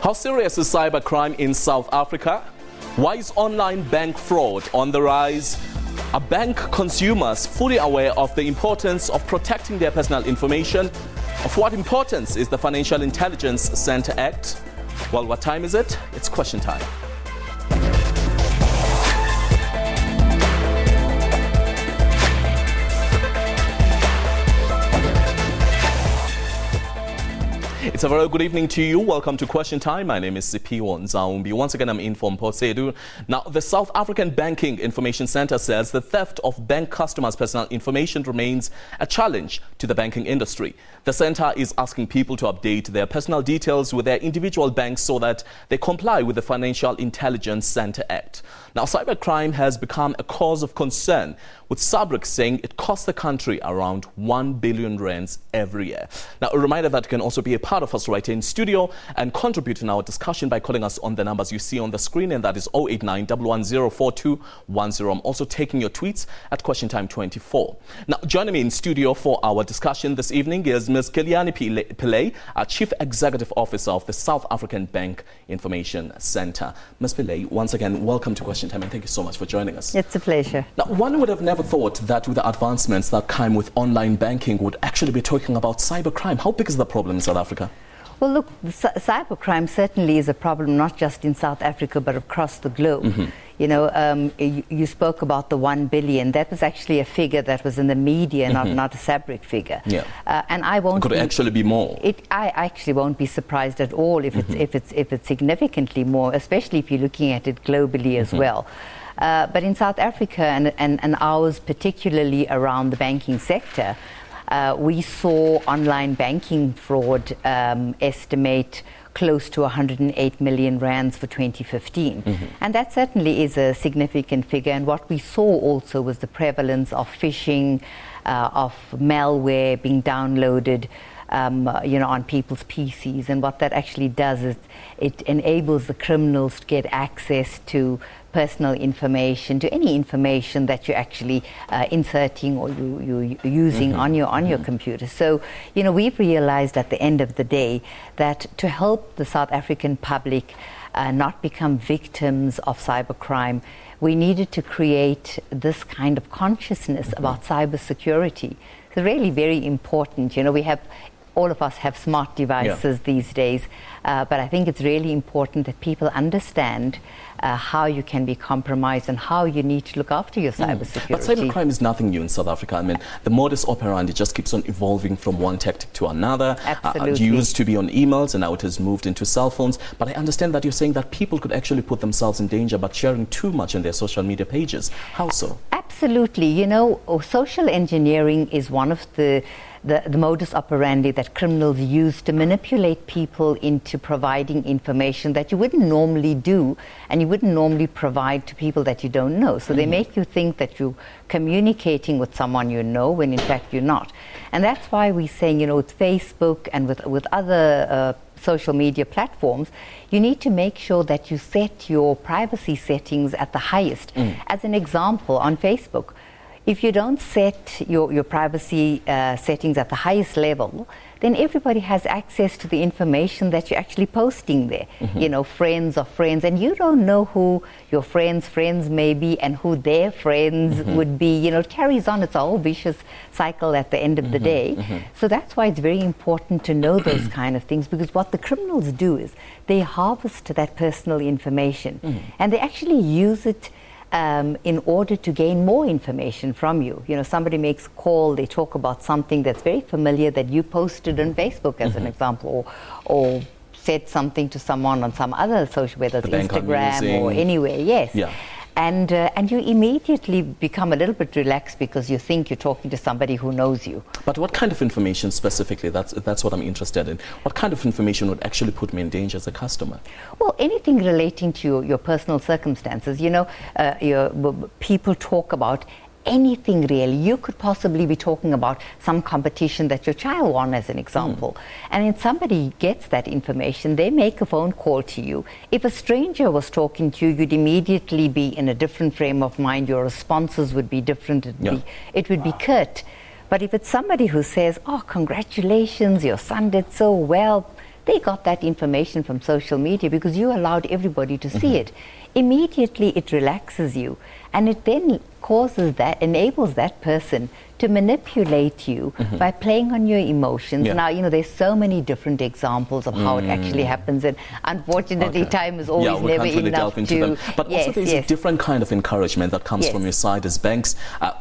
How serious is cybercrime in South Africa? Why is online bank fraud on the rise? Are bank consumers fully aware of the importance of protecting their personal information? Of what importance is the Financial Intelligence Center Act? Well, what time is it? It's question time. It's a very good evening to you. Welcome to Question Time. My name is Sipiwo Nzaumbi. Once again, I'm in from Posedu. Now, the South African Banking Information Center says the theft of bank customers' personal information remains a challenge to the banking industry. The center is asking people to update their personal details with their individual banks so that they comply with the Financial Intelligence Center Act. Now, cybercrime has become a cause of concern, with SABRIC saying it costs the country around 1 billion rands every year. Now, a reminder that you can also be a part of us right here in studio and contribute in our discussion by calling us on the numbers you see on the screen, and that is 089 110 4210. I'm also taking your tweets at Question Time 24. Now, joining me in studio for our discussion this evening is Ms. Kiliani Pillay, our Chief Executive Officer of the South African Bank Information Center. Ms. Pillay, once again, welcome to Question Time, and thank you so much for joining us. It's a pleasure. Now, one would have never thought that with the advancements that come with online banking would actually be talking about cybercrime. How big is the problem in South Africa? Well, look, cybercrime certainly is a problem not just in South Africa but across the globe. Mm-hmm. You know, you spoke about the 1 billion. That was actually a figure that was in the media, not a SABRIC figure. Yeah. And I won't. Could it actually be more? I actually won't be surprised at all if it's significantly more, especially if you're looking at it globally as well. But in South Africa and ours, particularly around the banking sector, we saw online banking fraud estimate close to 108 million rands for 2015. And that certainly is a significant figure. And what we saw also was the prevalence of phishing, of malware being downloaded on people's PCs. And what that actually does is it enables the criminals to get access to personal information, to any information that you're actually inserting or you're using on your computer. So, you know, we've realized at the end of the day that to help the South African public not become victims of cybercrime, we needed to create this kind of consciousness about cybersecurity. It's really very important. You know, all of us have smart devices these days, but I think it's really important that people understand how you can be compromised and how you need to look after your cybersecurity. But cybercrime is nothing new in South Africa. I mean, the modus operandi just keeps on evolving from one tactic to another. Absolutely. It used to be on emails, and now it has moved into cell phones. But I understand that you're saying that people could actually put themselves in danger by sharing too much on their social media pages. How so? Absolutely. You know, social engineering is one of the modus operandi that criminals use to manipulate people into providing information that you wouldn't normally do and you wouldn't normally provide to people that you don't know. So they make you think that you're communicating with someone you know when in fact you're not. And that's why we're saying, you know, with Facebook and with other social media platforms, you need to make sure that you set your privacy settings at the highest. As an example, on Facebook, if you don't set your privacy settings at the highest level, then everybody has access to the information that you're actually posting there. You know, friends of friends, and you don't know who your friends' friends may be and who their friends would be. You know, it carries on. It's a whole vicious cycle at the end of the day. So that's why it's very important to know those kind of things, because what the criminals do is they harvest that personal information and they actually use it in order to gain more information from you. You know, somebody makes a call, they talk about something that's very familiar that you posted on Facebook as an example, or said something to someone on some other social, whether it's Instagram or anywhere, and you immediately become a little bit relaxed because you think you're talking to somebody who knows you. But what kind of information specifically? That's what I'm interested in. What kind of information would actually put me in danger as a customer? Well, anything relating to your personal circumstances. You know, people talk about anything really. You could possibly be talking about some competition that your child won, as an example. And then somebody gets that information, they make a phone call to you. If a stranger was talking to you, you'd immediately be in a different frame of mind. Your responses would be different. It would be curt. But if it's somebody who says, "Oh, congratulations, your son did so well," They got that information from social media because you allowed everybody to see it. Immediately it relaxes you, and it then enables that person to manipulate you by playing on your emotions. Now, there's so many different examples of how it actually happens, and unfortunately time is always never really enough into them. But also there's a different kind of encouragement that comes from your side as banks.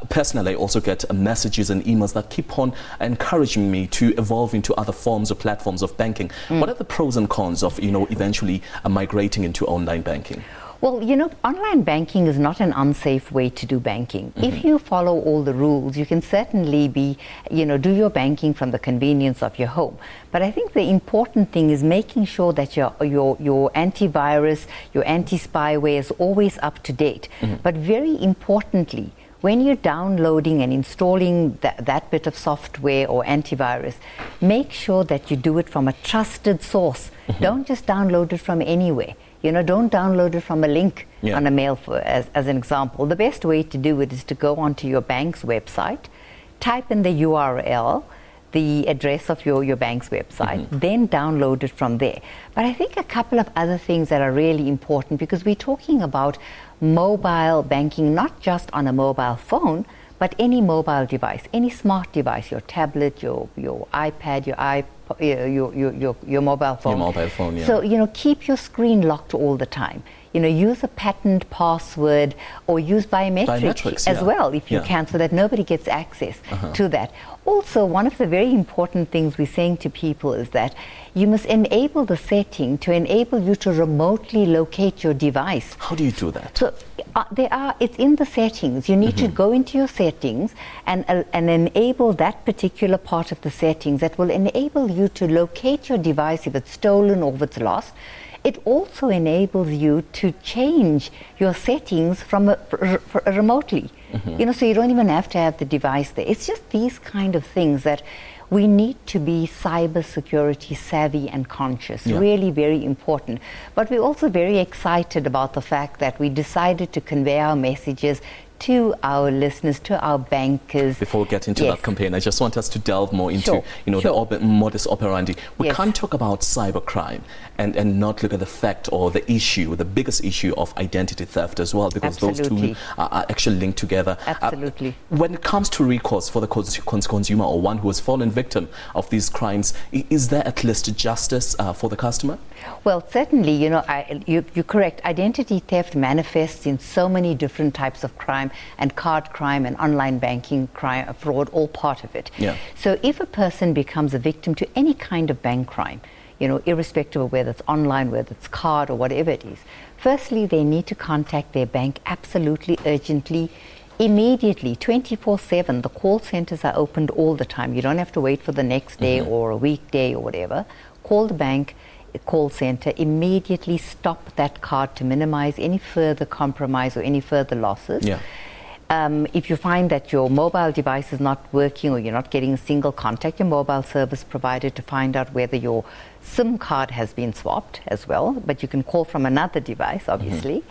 Personally, I also get messages and emails that keep on encouraging me to evolve into other forms or platforms of banking. What are the pros and cons of, eventually migrating into online banking? Well, online banking is not an unsafe way to do banking. If you follow all the rules, you can certainly do your banking from the convenience of your home. But I think the important thing is making sure that your antivirus, your anti-spyware is always up to date. But very importantly, when you're downloading and installing that bit of software or antivirus, make sure that you do it from a trusted source. Don't just download it from anywhere. Don't download it from a link on a mail, as an example. The best way to do it is to go onto your bank's website, type in the URL, the address of your bank's website, then download it from there. But I think a couple of other things that are really important, because we're talking about mobile banking, not just on a mobile phone, but any mobile device, any smart device, your tablet, your iPad, your mobile phone. Your mobile phone, yeah. So, keep your screen locked all the time. Use a patterned password, or use biometrics as well if you can, so that nobody gets access to that. Also, one of the very important things we're saying to people is that you must enable the setting to enable you to remotely locate your device. How do you do that? So it's in the settings. You need to go into your settings and enable that particular part of the settings that will enable you to locate your device if it's stolen or if it's lost. It also enables you to change your settings from remotely. So you don't even have to have the device there. It's just these kind of things that we need to be cyber security savvy and conscious. Really very important. But we're also very excited about the fact that we decided to convey our messages to our listeners, to our bankers. Before we get into that campaign, I just want us to delve more into the modus operandi. We can't talk about cybercrime and not look at the fact or the issue, the biggest issue of identity theft as well, because those two are actually linked together. Absolutely. When it comes to recourse for the consumer or one who has fallen victim of these crimes, is there at least justice for the customer? Well, certainly, you're correct. Identity theft manifests in so many different types of crime, and card crime and online banking crime, fraud, all part of it. So if a person becomes a victim to any kind of bank crime, irrespective of whether it's online, whether it's card or whatever it is, firstly, they need to contact their bank absolutely urgently, immediately, 24/7. The call centers are opened all the time. You don't have to wait for the next day or a weekday or whatever. Call the bank call center, immediately stop that card to minimize any further compromise or any further losses. If you find that your mobile device is not working or you're not getting a single, contact your mobile service provider to find out whether your SIM card has been swapped as well, but you can call from another device, obviously.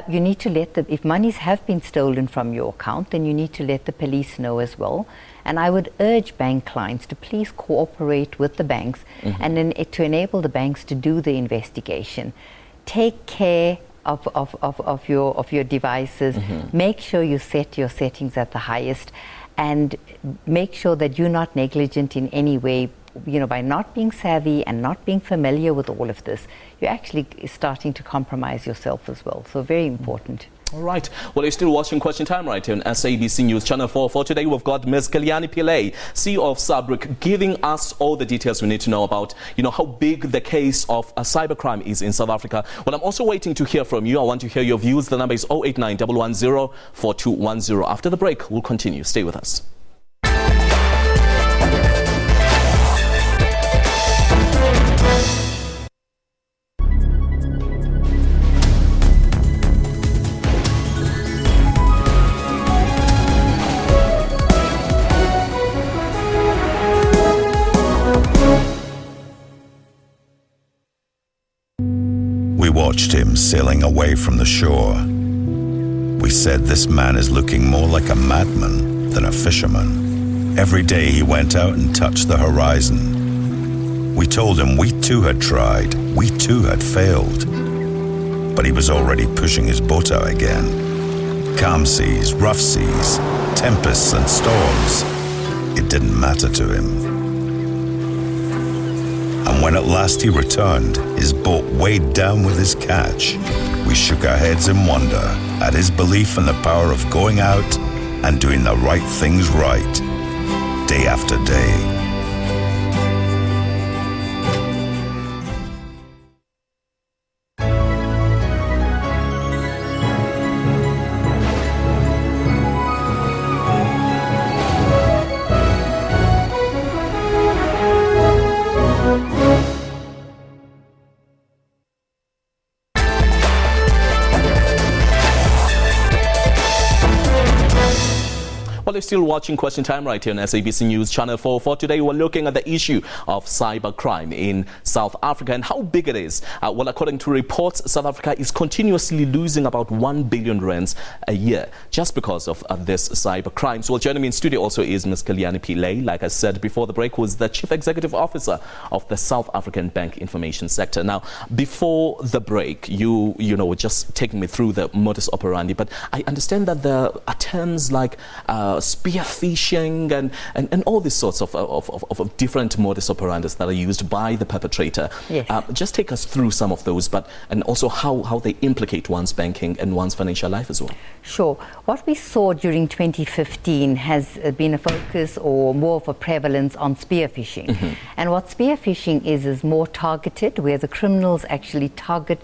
You need to if monies have been stolen from your account, then you need to let the police know as well. And I would urge bank clients to please cooperate with the banks and then to enable the banks to do the investigation. Take care of your devices. Make sure you set your settings at the highest, and make sure that you're not negligent in any way. By not being savvy and not being familiar with all of this, you're actually starting to compromise yourself as well. So very important. All right. Well, you're still watching Question Time right here on SABC News Channel 4. For today, we've got Ms. Kalyani Pillay, CEO of SABRIC, giving us all the details we need to know about, how big the case of cybercrime is in South Africa. Well, I'm also waiting to hear from you. I want to hear your views. The number is 089 110 4210. After the break, we'll continue. Stay with us. We watched him sailing away from the shore. We said this man is looking more like a madman than a fisherman. Every day he went out and touched the horizon. We told him we too had tried, we too had failed. But he was already pushing his boat out again. Calm seas, rough seas, tempests and storms. It didn't matter to him. And when at last he returned, his boat weighed down with his catch, we shook our heads in wonder at his belief in the power of going out and doing the right things right, day after day. Well, you're still watching Question Time right here on SABC News Channel 4. For today, we're looking at the issue of cybercrime in South Africa and how big it is. Well, according to reports, South Africa is continuously losing about 1 billion rands a year just because of this cybercrime. So, joining me in studio also is Ms. Kaliani Pillay. Like I said before the break, who's the Chief Executive Officer of the South African Bank Information Sector. Now, before the break, you were just taking me through the modus operandi, but I understand that there are terms like spear phishing and all these sorts of different modus operandi that are used by the perpetrator. Yes. Just take us through some of those, and also how they implicate one's banking and one's financial life as well. Sure. What we saw during 2015 has been a focus or more of a prevalence on spear phishing. Mm-hmm. And what spear phishing is more targeted, where the criminals actually target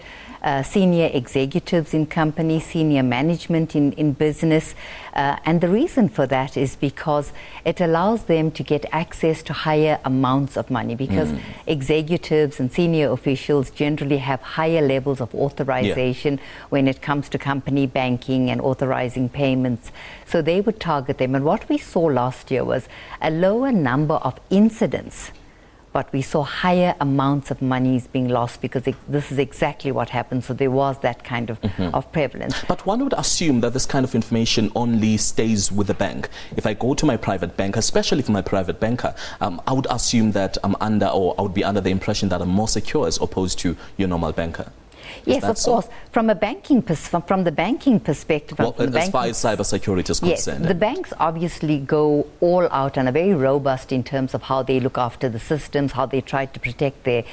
senior executives in companies, senior management in business. And the reason for that is because it allows them to get access to higher amounts of money, because executives and senior officials generally have higher levels of authorization when it comes to company banking and authorizing payments. So they would target them. And what we saw last year was a lower number of incidents, but we saw higher amounts of monies being lost, because this is exactly what happened. So there was that kind of prevalence. But one would assume that this kind of information only stays with the bank. If I go to my private banker, especially for my private banker, I would assume that I would be under the impression that I'm more secure as opposed to your normal banker. Yes, of course. From the banking perspective, well, as far as cybersecurity is concerned, yes, the banks obviously go all out and are very robust in terms of how they look after the systems, how they try to protect their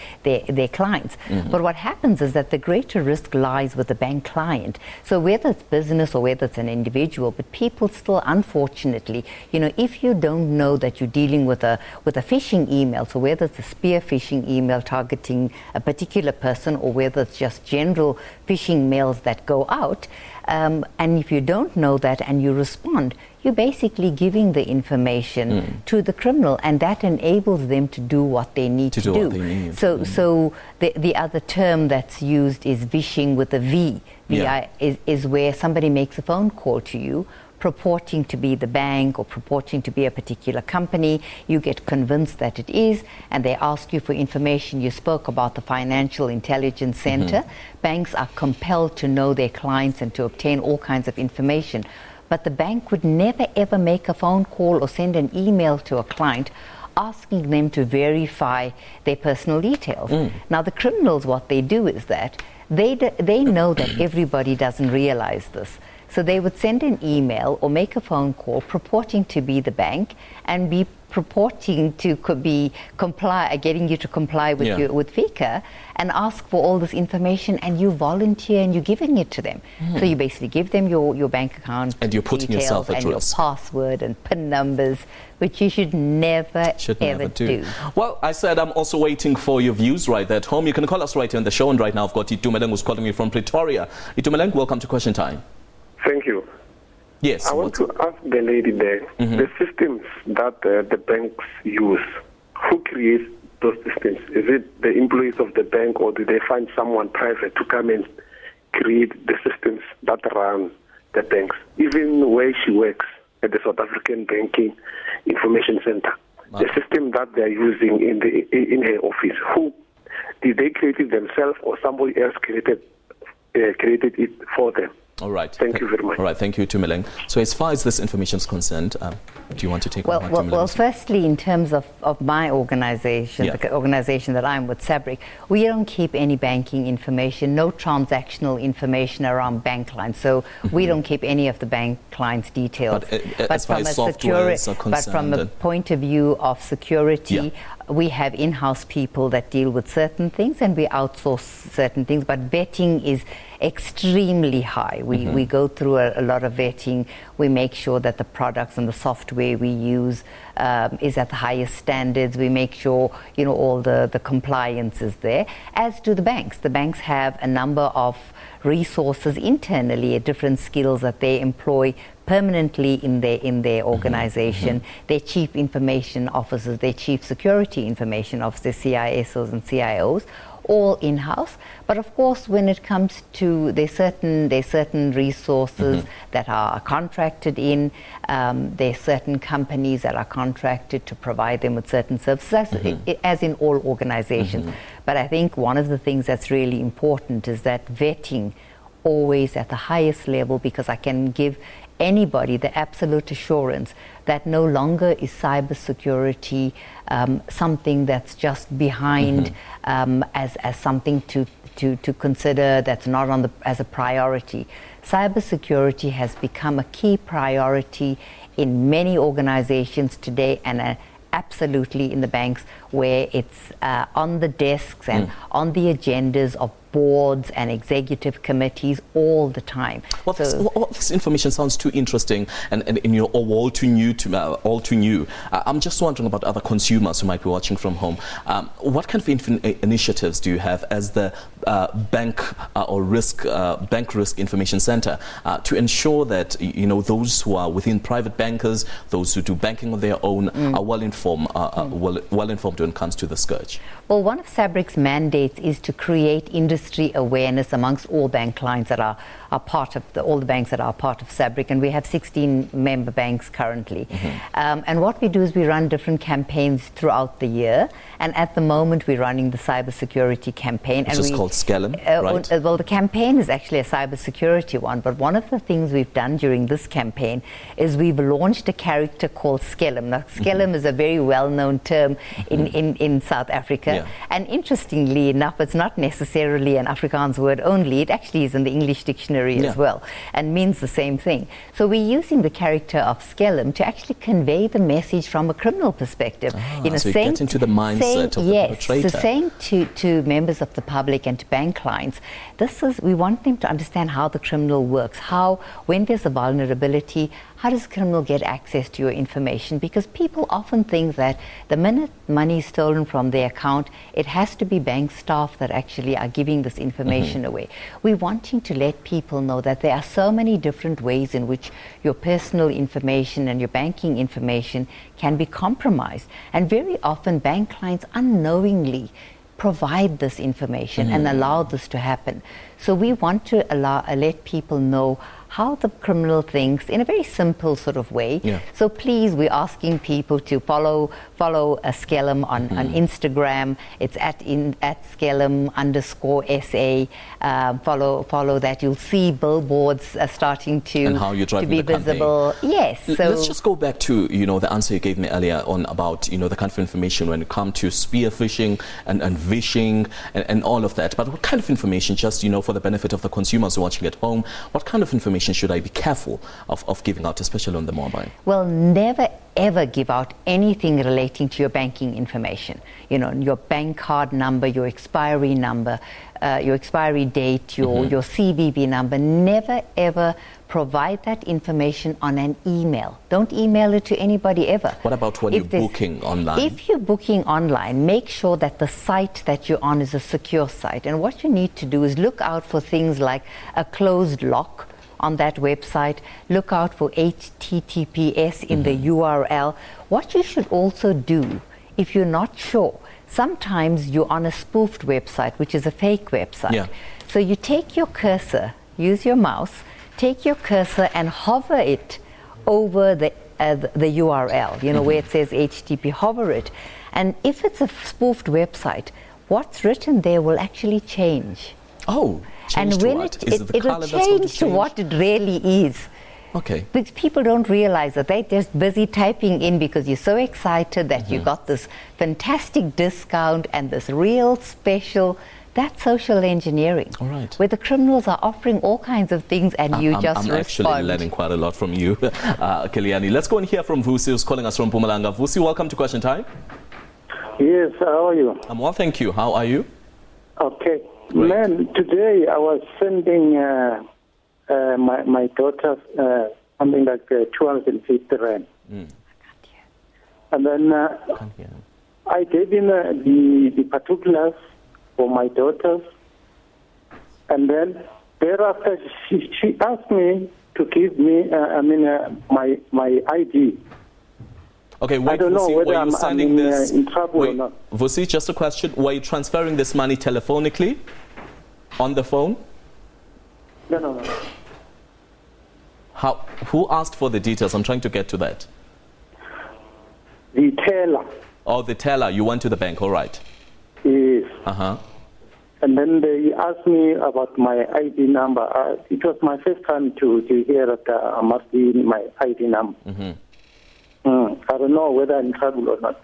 clients. Mm-hmm. But what happens is that the greater risk lies with the bank client. So whether it's business or whether it's an individual, but people still, unfortunately, if you don't know that you're dealing with a phishing email, so whether it's a spear phishing email targeting a particular person, or whether it's just general phishing mails that go out, and if you don't know that and you respond, you're basically giving the information to the criminal, and that enables them to do what they need to do. So the other term that's used is phishing with a V. Is where somebody makes a phone call to you, purporting to be the bank or purporting to be a particular company. You get convinced that it is, and they ask you for information. You spoke about the Financial Intelligence Center. Banks are compelled to know their clients and to obtain all kinds of information. But the bank would never ever make a phone call or send an email to a client asking them to verify their personal details. Now the criminals, what they do is that they know that everybody doesn't realize this. So they would send an email or make a phone call purporting to be the bank and be purporting to getting you to comply with with FICA, and ask for all this information, and you volunteer and you're giving it to them. So you basically give them your bank account and you're putting yourself at risk, your password and PIN numbers, which you should never do. Well, I said I'm also waiting for your views right there at home. You can call us right here on the show, and right now I've got Itumeleng who's calling me from Pretoria. Itumeleng, welcome to Question Time. Thank you. Yes. I want to ask the lady there, the systems that the banks use, who creates those systems? Is it the employees of the bank, or do they find someone private to come and create the systems that run the banks? Even where she works at the South African Banking Information Center, the system that they're using in her office, who did they create it themselves, or somebody else created it for them? All right. Thank you very much. All right, thank you, Tumeleng. So as far as this information is concerned, do you want to take on? Well, firstly, in terms of my organization, the organization that I'm with, SABRIC, we don't keep any banking information, no transactional information around bank clients. So we don't keep any of the bank clients' details. But as far as softwares are concerned, but from a point of view of security, we have in-house people that deal with certain things and we outsource certain things, but vetting is extremely high. We go through a lot of vetting. We make sure that the products and the software we use is at the highest standards. We make sure, you know, all the compliance is there, as do the banks. The banks have a number of resources internally, different skills that they employ permanently in their organization. Their chief information officers, their chief security information officers, CISOs and CIOs, all in-house. But of course, when it comes to there's certain resources that are contracted in, there's certain companies that are contracted to provide them with certain services, as in all organizations. But I think one of the things that's really important is that vetting always at the highest level, because I can give anybody the absolute assurance that no longer is cybersecurity something that's just behind as something to consider, that's not on as a priority. Cybersecurity has become a key priority in many organizations today, and absolutely in the banks, where it's on the desks and on the agendas of boards and executive committees all the time. Well, this information sounds too interesting and all too new. I'm just wondering about other consumers who might be watching from home. What kind of initiatives do you have as the bank risk information center to ensure that those who are within private bankers, those who do banking on their own, are well informed when it comes to the scourge? Well, one of SABRIC's mandates is to create industry awareness amongst all bank clients that are part of all the banks that are part of SABRIC, and we have 16 member banks currently. And what we do is we run different campaigns throughout the year, and at the moment we're running the cybersecurity campaign. Which is called Skellum, right? Well, the campaign is actually a cybersecurity one, but one of the things we've done during this campaign is we've launched a character called Skellum. Now, Skellum is a very well-known term in South Africa, and interestingly enough, it's not necessarily an Afrikaans word only. It actually is in the English dictionary as well, and means the same thing. So we're using the character of Skellum to actually convey the message from a criminal perspective. So you get into the mindset of the perpetrator. So saying to members of the public and to bank clients, we want them to understand how the criminal works, how, when there's a vulnerability, how does a criminal get access to your information? Because people often think that the minute money is stolen from their account, it has to be bank staff that actually are giving this information away. We're wanting to let people know that there are so many different ways in which your personal information and your banking information can be compromised. And very often bank clients unknowingly provide this information and allow this to happen. So we want to let people know how the criminal thinks in a very simple sort of way. So please, we're asking people to follow Skellum on Instagram. It's at Skellum_SA. Follow that. You'll see billboards starting to be visible. Yes. So let's just go back to the answer you gave me earlier on about the kind of information when it comes to spear phishing and vishing and all of that. But what kind of information, just for the benefit of the consumers watching at home, what kind of information should I be careful of giving out, especially on the mobile? Well, never ever give out anything relating to your banking information. Your bank card number, your expiry number, your expiry date, your CVV number. Never ever provide that information on an email. Don't email it to anybody ever. What about when you're booking online? If you're booking online, make sure that the site that you're on is a secure site. And what you need to do is look out for things like a closed lock on that website. Look out for HTTPS in the URL. What you should also do, if you're not sure, sometimes you're on a spoofed website, which is a fake website. So you take your cursor, use your mouse, take your cursor and hover it over the URL, where it says HTTP, hover it. And if it's a spoofed website, what's written there will actually change. Oh, Change and to when what? it, Is it the it'll color that's going to change to what it really is. Okay. Because people don't realize that they're just busy typing in because you're so excited that you got this fantastic discount and this real special. That's social engineering. All right. Where the criminals are offering all kinds of things and you just I'm respond. actually learning quite a lot from you, Kiliani. Let's go and hear from Vusi, who's calling us from Mpumalanga. Vusi, welcome to Question Time. Yes, how are you? I'm well, thank you. How are you? Okay. Great. Man, today I was sending my daughter something like 250 rand. And then I gave him the particulars for my daughters. And then thereafter she asked me to give me my ID. Okay, wait, I don't know Vusi, whether were you sending this? in trouble or not. Vusi, just a question. Were you transferring this money telephonically on the phone? No. Who asked for the details? I'm trying to get to that. The teller. Oh, the teller. You went to the bank. All right. Yes. Uh-huh. And then they asked me about my ID number. It was my first time to hear that I must be in my ID number. I don't know whether I'm in trouble or not.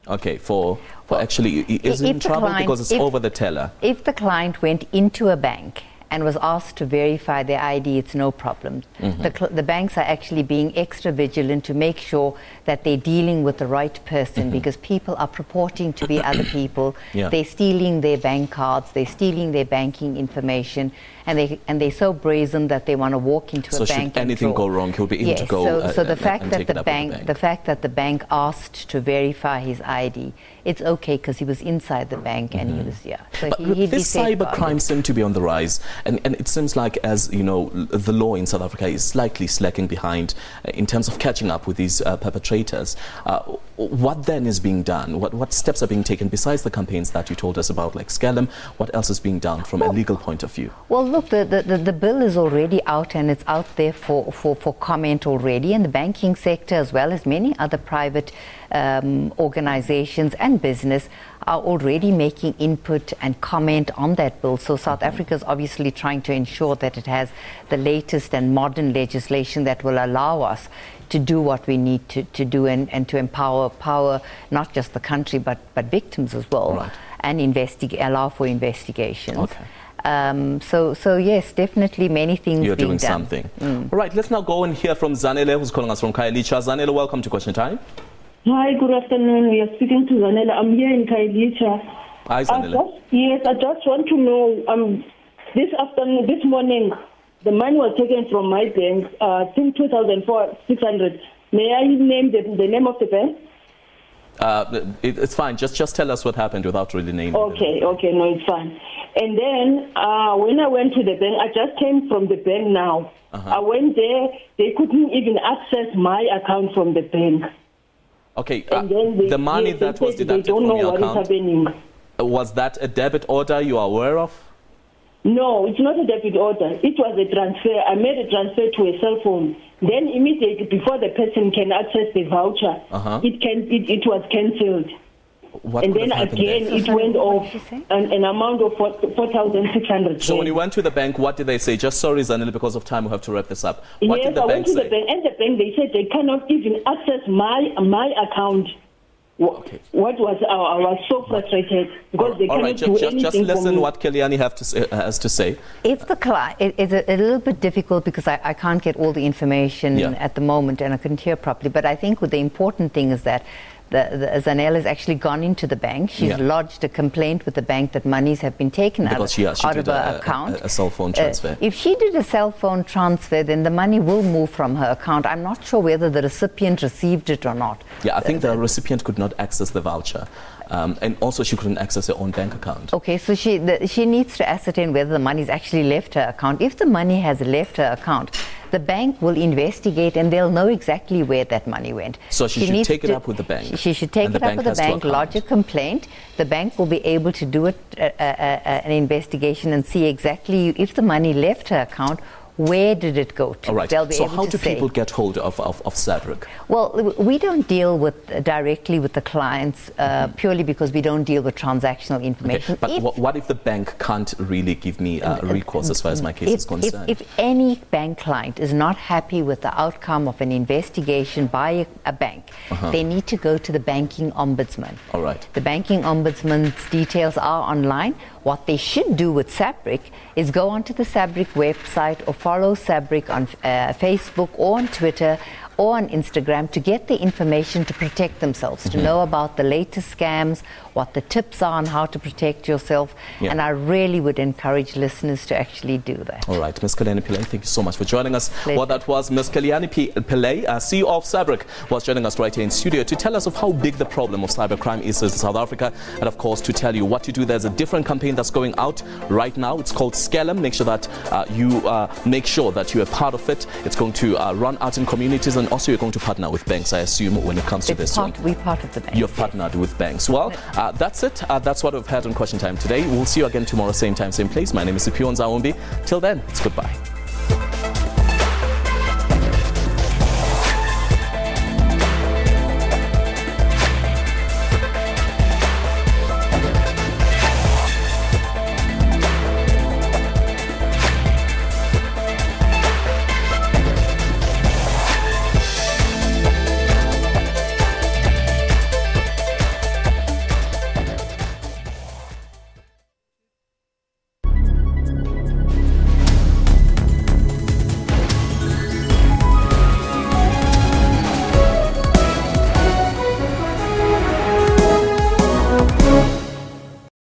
Okay, for actually, is it in trouble because it's over the teller? If the client went into a bank and was asked to verify their ID, it's no problem. The banks are actually being extra vigilant to make sure that they're dealing with the right person because people are purporting to be other people. Yeah. They're stealing their bank cards, they're stealing their banking information, and they're so brazen that they want to walk into a bank. So should anything go wrong, he'll be able to go. So the fact and that take it up with the fact that the bank asked to verify his ID, it's okay because he was inside the bank and he was So but he'd be this safeguarded. cybercrime seem to be on the rise, and it seems like, as you know, the law in South Africa is slightly slacking behind in terms of catching up with these perpetrators. What then is being done? What steps are being taken besides the campaigns that you told us about, like Scallum? What else is being done from a legal point of view? Well, look, the bill is already out and it's out there for comment already, and the banking sector, as well as many other private organizations and business, are already making input and comment on that bill. So South Africa is obviously trying to ensure that it has the latest and modern legislation that will allow us to do what we need to do and to empower not just the country but victims as well, Right. and allow for investigations. Okay. So yes, definitely many things You're being doing done. something. All right, let's now go and hear from Zanele, who's calling us from Khayelitsha. Zanele, welcome to Question Time. Hi, good afternoon. We are speaking to Zanele. I'm here in Khayelitsha. Hi, Zanele. I just want to know, this morning, the money was taken from my bank, I think 2,600. May I name the name of the bank? It's fine. Just tell us what happened without really naming it. Okay, no, it's fine. And then when I went to the bank, I just came from the bank now. I went there, they couldn't even access my account from the bank. Okay, And then the money that was deducted they don't from know your what is account, happening. was that a debit order you are aware of? No, it's not a debit order. It was a transfer. I made a transfer to a cell phone. Then immediately before the person can access the voucher, it was cancelled. What And could then have happened again, there? it went off an amount of 4,600. So when you went to the bank, what did they say? Just sorry, Zanele, because of time, we have to wrap this up. What Yes, did the I bank went to say? the bank, and the bank, they said they cannot even access my account. Okay. What was I was so frustrated because they All cannot right, do anything just for listen me. what Kiliani has to say. If the client, it's a little bit difficult because I can't get all the information at the moment and I couldn't hear properly, but I think the important thing is that Zanele has actually gone into the bank. She's lodged a complaint with the bank that monies have been taken out of her account. A cell phone transfer. If she did a cell phone transfer, then the money will move from her account. I'm not sure whether the recipient received it or not. Yeah, I think the recipient could not access the voucher. And also she couldn't access her own bank account. Okay, so she needs to ascertain whether the money's actually left her account. If the money has left her account, the bank will investigate and they'll know exactly where that money went. So she should take it up with the bank. She should take it up with the bank, lodge a complaint. The bank will be able to do an investigation and see exactly if the money left her account where did it go to? All right. They'll be So able how to do say. people get hold of SABRIC? Well, we don't deal directly with the clients purely because we don't deal with transactional information. Okay. But what if the bank can't really give me recourse as far as my case is concerned? If any bank client is not happy with the outcome of an investigation by a bank, they need to go to the banking ombudsman. All right. The banking ombudsman's details are online. What they should do with SABRIC is go onto the SABRIC website or follow SABRIC on Facebook or on Twitter or on Instagram to get the information to protect themselves, to know about the latest scams, what the tips are on how to protect yourself. Yeah. And I really would encourage listeners to actually do that. All right, Ms. Kalyani Pillay, thank you so much for joining us. Pleasure. Well, that was Ms. Kalyani Pillay, CEO of SABRIC, was joining us right here in studio to tell us of how big the problem of cybercrime is in South Africa, and of course to tell you what to do. There's a different campaign that's going out right now. It's called Scale 'em. Make sure that you are part of it. It's going to run out in communities, and also you're going to partner with banks, I assume, when it comes to this one. We're part of the bank. You're partnered with banks. Well, that's it. That's what we've had on Question Time today. We'll see you again tomorrow, same time, same place. My name is Sipion Zawumbi. Till then, it's goodbye.